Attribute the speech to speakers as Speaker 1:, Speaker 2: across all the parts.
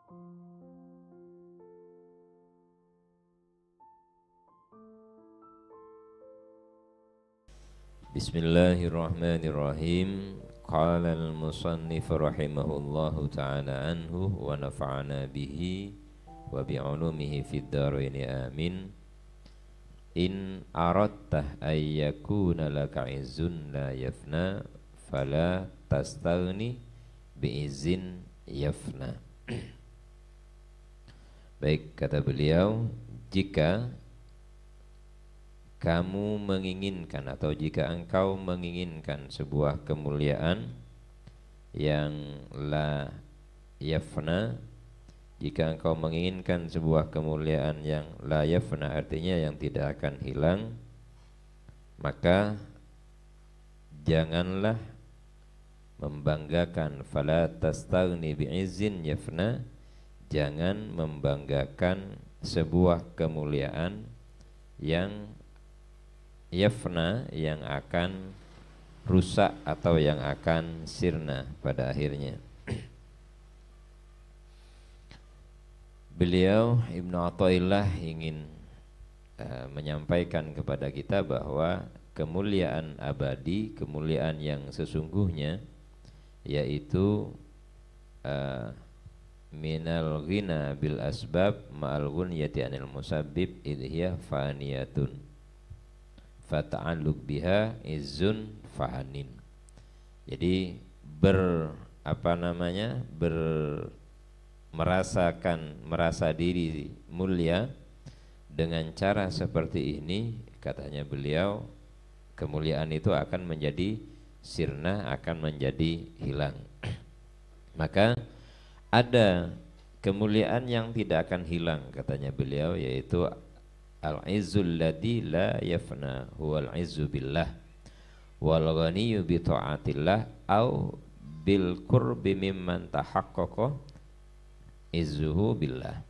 Speaker 1: Bismillahirrahmanirrahim. Qala al-musannif rahimahullahu ta'ala anhu wa nafa'ana bihi wa bi'ulumihi fid dharain amin. In aradta ay yakuna laka izzun la yafna fala tastaghni bi'izin yafna. Baik, kata beliau, jika kamu menginginkan atau jika engkau menginginkan sebuah kemuliaan yang la yafna, jika engkau menginginkan sebuah kemuliaan yang la yafna, artinya yang tidak akan hilang, maka janganlah membanggakan fala tastaghni bi'izzin yafna, jangan membanggakan sebuah kemuliaan yang yafna, yang akan rusak atau yang akan sirna pada akhirnya. Beliau Ibnu Athaillah ingin menyampaikan kepada kita bahwa kemuliaan abadi, kemuliaan yang sesungguhnya, yaitu minal ghina bil asbab ma'al ghunyati anil musabbib idhiya faniyatun fata'alluq biha izzun fahanin. Jadi merasa diri mulia dengan cara seperti ini, katanya beliau, kemuliaan itu akan menjadi sirna, akan menjadi hilang. Maka ada kemuliaan yang tidak akan hilang, katanya beliau, yaitu al-izzul ladzi la yafna huwal izzu billah wal ghaniyyu bi ta'atillah au bil qurbi mimman tahaqqaqa izzuhu billah.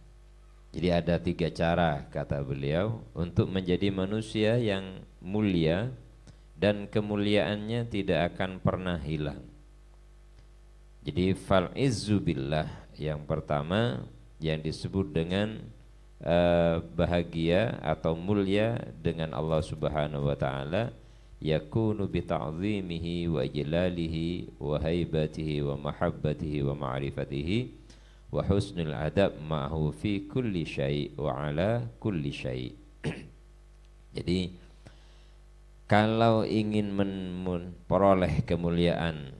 Speaker 1: Jadi ada 3 cara, kata beliau, untuk menjadi manusia yang mulia dan kemuliaannya tidak akan pernah hilang. Jadi fal izzu billah, yang pertama yang disebut dengan bahagia atau mulia dengan Allah Subhanahu wa ta'ala, yakunu bi ta'zimihi wa ijlalihi wa haibatihi wa mahabbatihi wa ma'rifatihi wa husnul adab ma'hu fi kulli syai' wa ala kulli syai'. Jadi kalau ingin memperoleh kemuliaan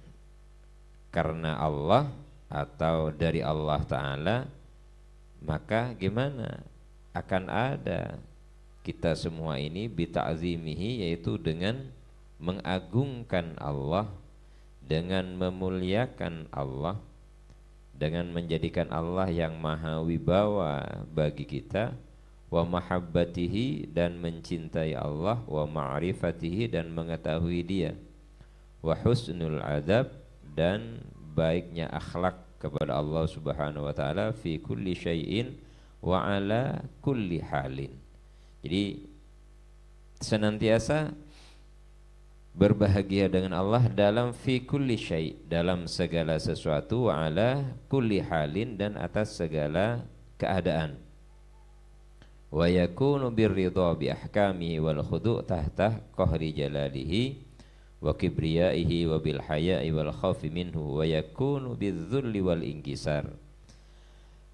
Speaker 1: karena Allah atau dari Allah Ta'ala, maka gimana? Akan ada kita semua ini bita'zimihi, yaitu dengan mengagungkan Allah, dengan memuliakan Allah, dengan menjadikan Allah yang maha wibawa bagi kita, wa mahabbatihi, dan mencintai Allah, wa ma'rifatihi, dan mengetahui Dia, wa husnul adab, dan baiknya akhlak kepada Allah Subhanahu wa ta'ala, fi kulli syai'in wa ala kulli halin. Jadi senantiasa berbahagia dengan Allah dalam fi kulli syai', dalam segala sesuatu, wa ala kulli halin, dan atas segala keadaan. Wa yakunu birridha bi ahkamihi wal khudu' tahta qahri jalalihi wa kibriyaihi wa bil haya'i wal khawfi minhu wa yakunu bidzulli wal inkisar.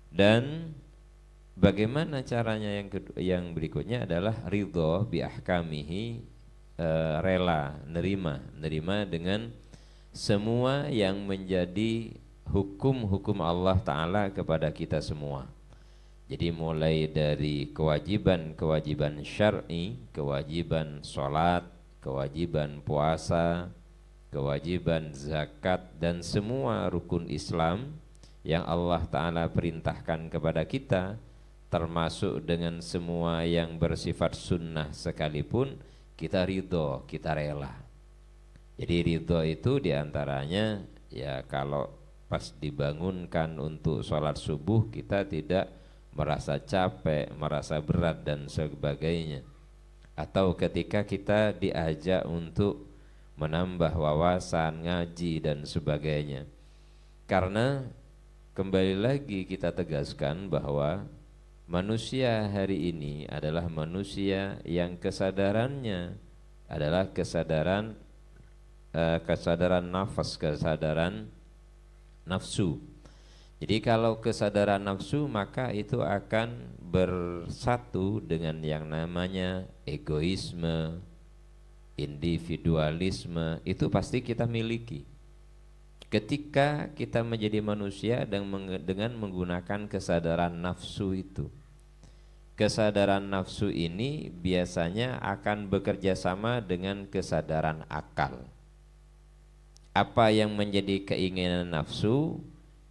Speaker 1: Dan bagaimana caranya yang berikutnya adalah ridho bi ahkamihi, rela, nerima dengan semua yang menjadi hukum-hukum Allah Ta'ala kepada kita semua. Jadi mulai dari kewajiban syar'i, kewajiban sholat, kewajiban puasa, kewajiban zakat, dan semua rukun Islam yang Allah Ta'ala perintahkan kepada kita, termasuk dengan semua yang bersifat sunnah sekalipun, kita ridho, kita rela. Jadi ridho itu diantaranya, ya kalau pas dibangunkan untuk sholat subuh kita tidak merasa capek, merasa berat dan sebagainya, atau ketika kita diajak untuk menambah wawasan, ngaji dan sebagainya. Karena kembali lagi kita tegaskan bahwa manusia hari ini adalah manusia yang kesadarannya adalah kesadaran nafas, kesadaran nafsu. Jadi kalau kesadaran nafsu maka itu akan bersatu dengan yang namanya egoisme, individualisme, itu pasti kita miliki. Ketika kita menjadi manusia dengan menggunakan kesadaran nafsu itu. Kesadaran nafsu ini biasanya akan bekerja sama dengan kesadaran akal. Apa yang menjadi keinginan nafsu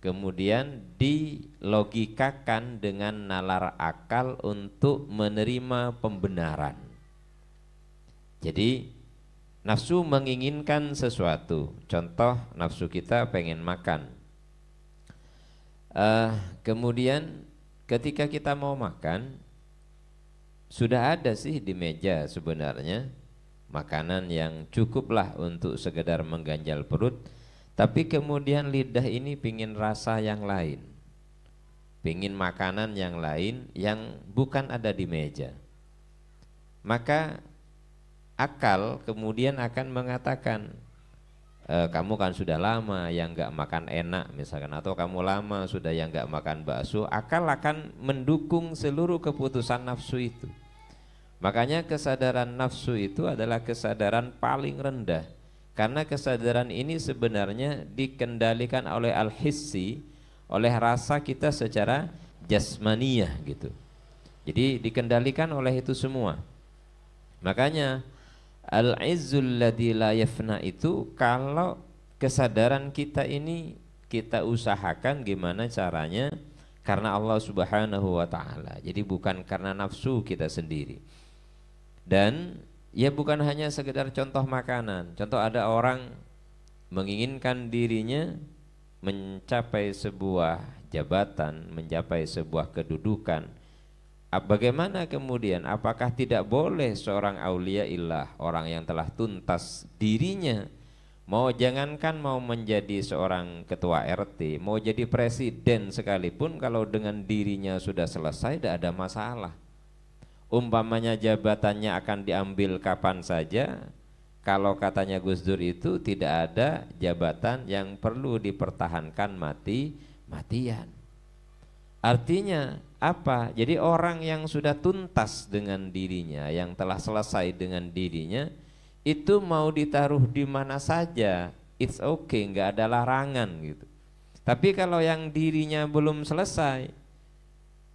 Speaker 1: kemudian dilogikakan dengan nalar akal untuk menerima pembenaran. Jadi nafsu menginginkan sesuatu. Contoh, nafsu kita pengen makan. Kemudian ketika kita mau makan, sudah ada sih di meja sebenarnya makanan yang cukuplah untuk sekedar mengganjal perut. Tapi kemudian lidah ini pingin rasa yang lain, pingin makanan yang lain yang bukan ada di meja. Maka akal kemudian akan mengatakan, kamu kan sudah lama yang gak makan enak misalkan, atau kamu lama sudah yang gak makan bakso. Akal akan mendukung seluruh keputusan nafsu itu. Makanya kesadaran nafsu itu adalah kesadaran paling rendah. Karena kesadaran ini sebenarnya dikendalikan oleh al-hissi, oleh rasa kita secara jasmaniyah gitu. Jadi dikendalikan oleh itu semua. Makanya al-izzul ladzi la yafna itu, kalau kesadaran kita ini kita usahakan gimana caranya, karena Allah Subhanahu wa taala. Jadi bukan karena nafsu kita sendiri. Dan ya bukan hanya sekedar contoh makanan. Contoh, ada orang menginginkan dirinya mencapai sebuah jabatan, mencapai sebuah kedudukan. Bagaimana kemudian? Apakah tidak boleh seorang aulia illah, orang yang telah tuntas dirinya, jangankan mau menjadi seorang ketua RT, mau jadi presiden sekalipun, kalau dengan dirinya sudah selesai tidak ada masalah. Umpamanya jabatannya akan diambil kapan saja, kalau katanya Gus Dur itu tidak ada jabatan yang perlu dipertahankan mati-matian. Artinya apa? Jadi orang yang sudah tuntas dengan dirinya, yang telah selesai dengan dirinya, itu mau ditaruh di mana saja, it's okay, nggak ada larangan gitu. Tapi kalau yang dirinya belum selesai,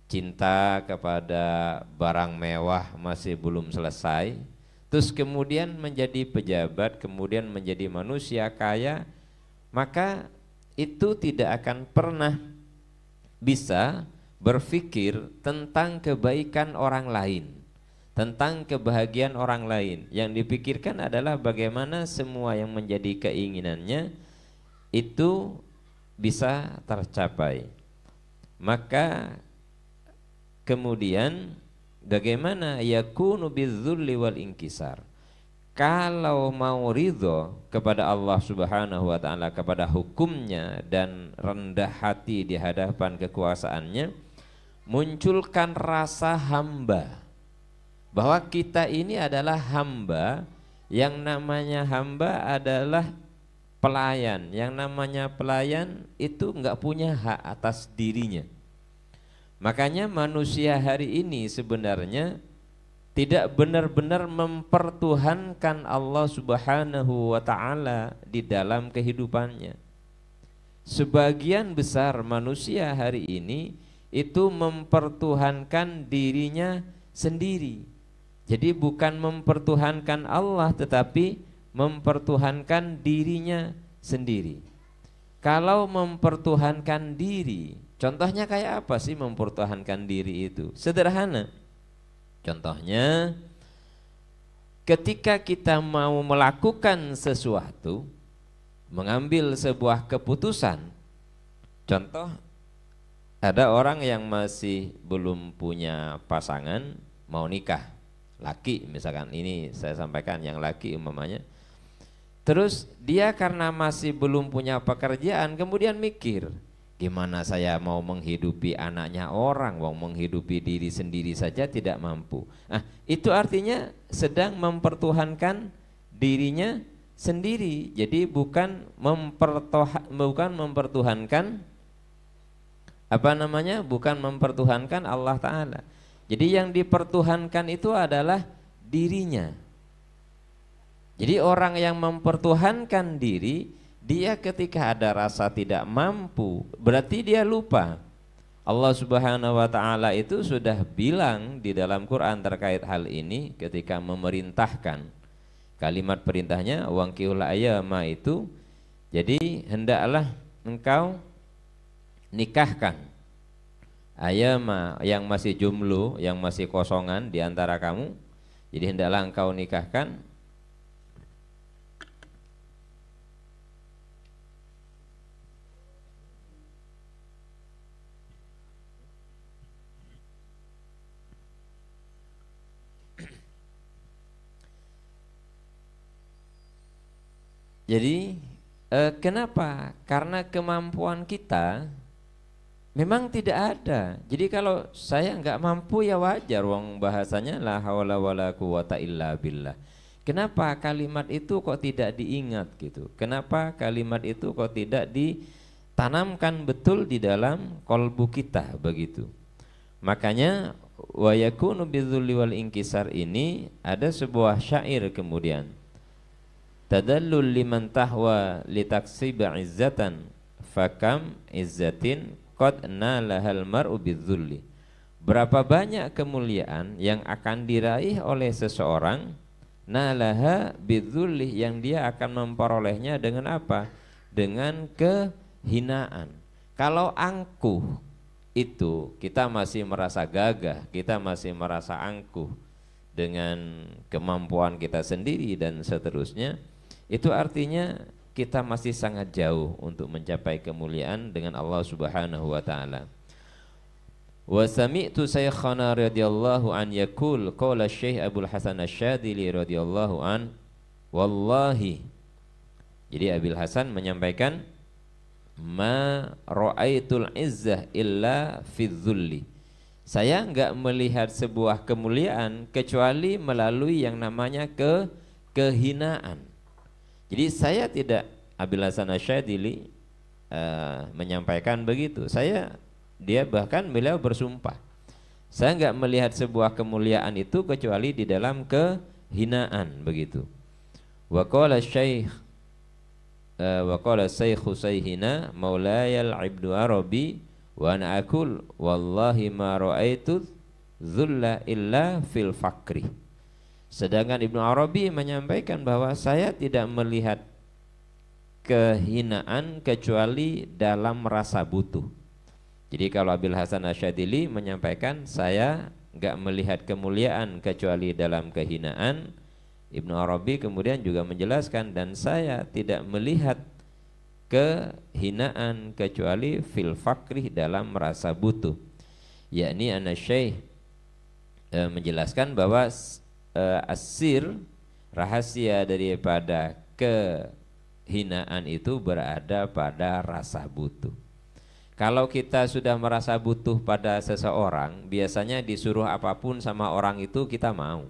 Speaker 1: cinta kepada barang mewah masih belum selesai, terus kemudian menjadi pejabat, kemudian menjadi manusia kaya, maka itu tidak akan pernah bisa berpikir tentang kebaikan orang lain, tentang kebahagiaan orang lain. Yang dipikirkan adalah bagaimana semua yang menjadi keinginannya itu bisa tercapai. Maka kemudian bagaimana yakunu bidzulli wal inkisar. Kalau mau ridho kepada Allah Subhanahu wa taala, kepada hukumnya, dan rendah hati di hadapan kekuasaannya, munculkan rasa hamba, bahwa kita ini adalah hamba. Yang namanya hamba adalah pelayan. Yang namanya pelayan itu enggak punya hak atas dirinya. Makanya manusia hari ini sebenarnya tidak benar-benar mempertuhankan Allah Subhanahu wa taala di dalam kehidupannya. Sebagian besar manusia hari ini itu mempertuhankan dirinya sendiri. Jadi bukan mempertuhankan Allah, tetapi mempertuhankan dirinya sendiri. Kalau mempertuhankan diri, contohnya kayak apa sih mempertahankan diri itu? Sederhana. Contohnya, ketika kita mau melakukan sesuatu, mengambil sebuah keputusan. Contoh, ada orang yang masih belum punya pasangan, mau nikah, laki misalkan, ini saya sampaikan yang laki umpamanya. Terus dia karena masih belum punya pekerjaan, kemudian mikir, Gimana saya mau menghidupi anaknya orang, menghidupi diri sendiri saja tidak mampu. Nah, itu artinya sedang mempertuhankan dirinya sendiri. Jadi bukan mempertuhankan bukan mempertuhankan Allah Ta'ala. Jadi yang dipertuhankan itu adalah dirinya. Jadi orang yang mempertuhankan diri, dia ketika ada rasa tidak mampu, berarti dia lupa. Allah Subhanahu wa Ta'ala itu sudah bilang di dalam Quran terkait hal ini ketika memerintahkan. Kalimat perintahnya wangkihul ayama itu, jadi hendaklah engkau nikahkan ayama yang masih jomblo, yang masih kosongan di antara kamu. Jadi hendaklah engkau nikahkan Jadi kenapa? Karena kemampuan kita memang tidak ada. Jadi kalau saya nggak mampu ya wajar, wong bahasanya la haula wala quwata illa billah. Kenapa kalimat itu kok tidak diingat gitu? Kenapa kalimat itu kok tidak ditanamkan betul di dalam kolbu kita begitu? Makanya wa yakunu bidzulli wal inkisar ini ada sebuah syair kemudian. Tadallul liman tahwa litaksiba izzatan fakam izzatin qad nalahal mar'u bidzulli. Berapa banyak kemuliaan yang akan diraih oleh seseorang, nalaha bidzulli, yang dia akan memperolehnya dengan apa? Dengan kehinaan. Kalau angkuh itu kita masih merasa gagah, kita masih merasa angkuh dengan kemampuan kita sendiri dan seterusnya, itu artinya kita masih sangat jauh untuk mencapai kemuliaan dengan Allah Subhanahu wa Ta'ala. Wa sami'tu Syekhana radhiyallahu an yaqul qala Syekh Abdul Hasan Asy-Syadzili radhiyallahu an, wallahi. Jadi Abil Hasan menyampaikan, ma ra'aitul izzah illa fi dzulli. Saya enggak melihat sebuah kemuliaan kecuali melalui yang namanya kehinaan. Jadi saya tidak, Abil Hasan Asy-Syadzili menyampaikan begitu. Dia bahkan beliau bersumpah, saya enggak melihat sebuah kemuliaan itu kecuali di dalam kehinaan begitu. Wa qala Syekh Saykhina Maulayal Ibnu Arabi wa ana aqul wallahi ma ra'aitu dzulla illa fil fakri. Sedangkan Ibnu Arabi menyampaikan bahwa saya tidak melihat kehinaan kecuali dalam rasa butuh. Jadi kalau Abil Hasan Asy-Syadzili menyampaikan saya enggak melihat kemuliaan kecuali dalam kehinaan, Ibnu Arabi kemudian juga menjelaskan, dan saya tidak melihat kehinaan kecuali fil fakri, dalam rasa butuh. Yakni ana Syekh menjelaskan bahwa asir, rahasia daripada kehinaan itu berada pada rasa butuh. Kalau kita sudah merasa butuh pada seseorang, biasanya disuruh apapun sama orang itu kita mau.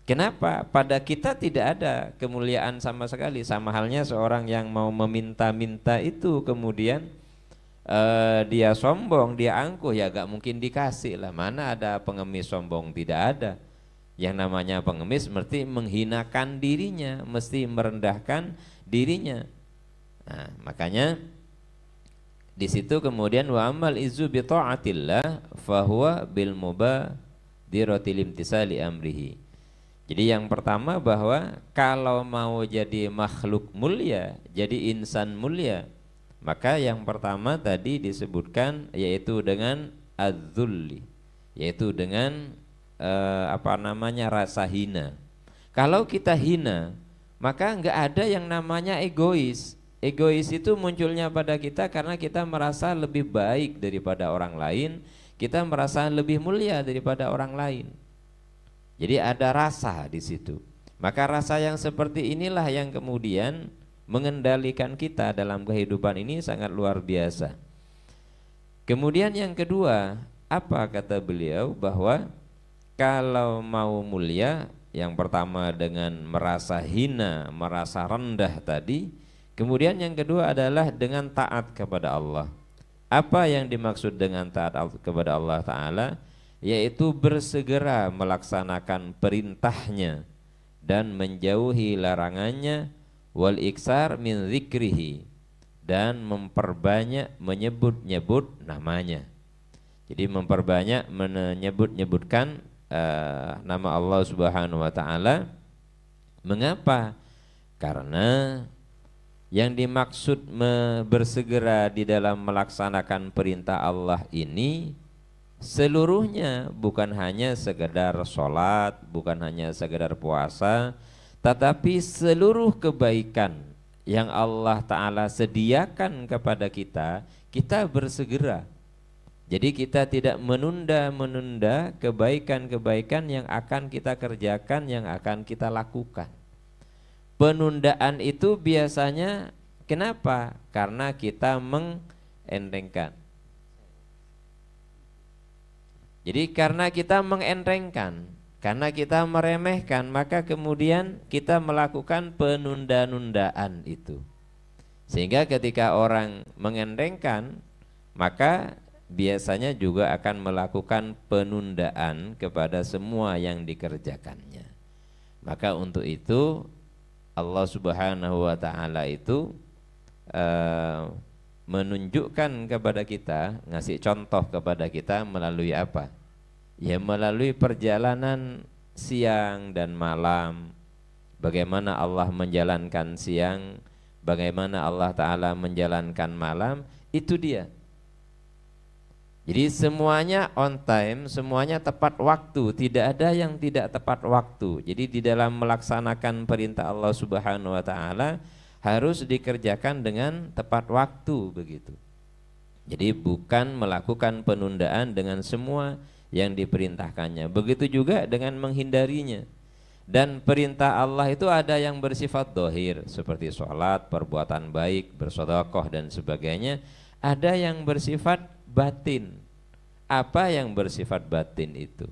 Speaker 1: Kenapa? Pada kita tidak ada kemuliaan sama sekali. Sama halnya seorang yang mau meminta-minta itu kemudian dia sombong, dia angkuh, ya gak mungkin dikasih lah. Mana ada pengemis sombong? Tidak ada. Yang namanya pengemis mesti menghinakan dirinya, mesti merendahkan dirinya. Nah, makanya di situ kemudian wa amal izu bi taatillah fahuwa bil mubadiratil imtisali amrihi. Jadi yang pertama bahwa kalau mau jadi makhluk mulia, jadi insan mulia, maka yang pertama tadi disebutkan yaitu dengan adzulli, yaitu dengan rasa hina. Kalau kita hina, maka enggak ada yang namanya egois. Egois itu munculnya pada kita karena kita merasa lebih baik daripada orang lain, kita merasa lebih mulia daripada orang lain. Jadi ada rasa di situ. Maka rasa yang seperti inilah yang kemudian mengendalikan kita dalam kehidupan ini sangat luar biasa. Kemudian yang kedua, apa kata beliau? Bahwa kalau mau mulia, yang pertama dengan merasa hina, merasa rendah tadi. Kemudian yang kedua adalah dengan taat kepada Allah. Apa yang dimaksud dengan taat kepada Allah Ta'ala? Yaitu bersegera melaksanakan perintahnya dan menjauhi larangannya, wal iksar min zikrihi, dan memperbanyak menyebut-nyebut namanya. Jadi memperbanyak menyebut-nyebutkan nama Allah Subhanahu wa Ta'ala. Mengapa? Karena yang dimaksud bersegera di dalam melaksanakan perintah Allah ini seluruhnya, bukan hanya sekedar sholat, bukan hanya sekedar puasa, tetapi seluruh kebaikan yang Allah Ta'ala sediakan kepada kita, kita bersegera. Jadi kita tidak menunda-menunda kebaikan-kebaikan yang akan kita kerjakan, yang akan kita lakukan. Penundaan itu biasanya kenapa? Karena kita mengentengkan. Jadi karena kita mengentengkan, karena kita meremehkan, maka kemudian kita melakukan penunda-nundaan itu. Sehingga ketika orang mengentengkan, maka biasanya juga akan melakukan penundaan kepada semua yang dikerjakannya. Maka untuk itu Allah Subhanahu wa Ta'ala itu menunjukkan kepada kita, ngasih contoh kepada kita melalui apa? Ya melalui perjalanan siang dan malam. Bagaimana Allah menjalankan siang, bagaimana Allah Ta'ala menjalankan malam, itu dia. Jadi semuanya on time, semuanya tepat waktu, tidak ada yang tidak tepat waktu. Jadi di dalam melaksanakan perintah Allah Subhanahu wa Ta'ala harus dikerjakan dengan tepat waktu begitu. Jadi bukan melakukan penundaan dengan semua yang diperintahkannya. Begitu juga dengan menghindarinya. Dan perintah Allah itu ada yang bersifat dohir seperti sholat, perbuatan baik, bersedekah dan sebagainya. Ada yang bersifat batin. Apa yang bersifat batin itu?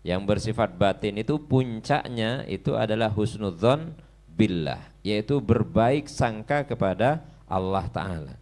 Speaker 1: Yang bersifat batin itu puncaknya itu adalah husnudzon billah, yaitu berbaik sangka kepada Allah Ta'ala.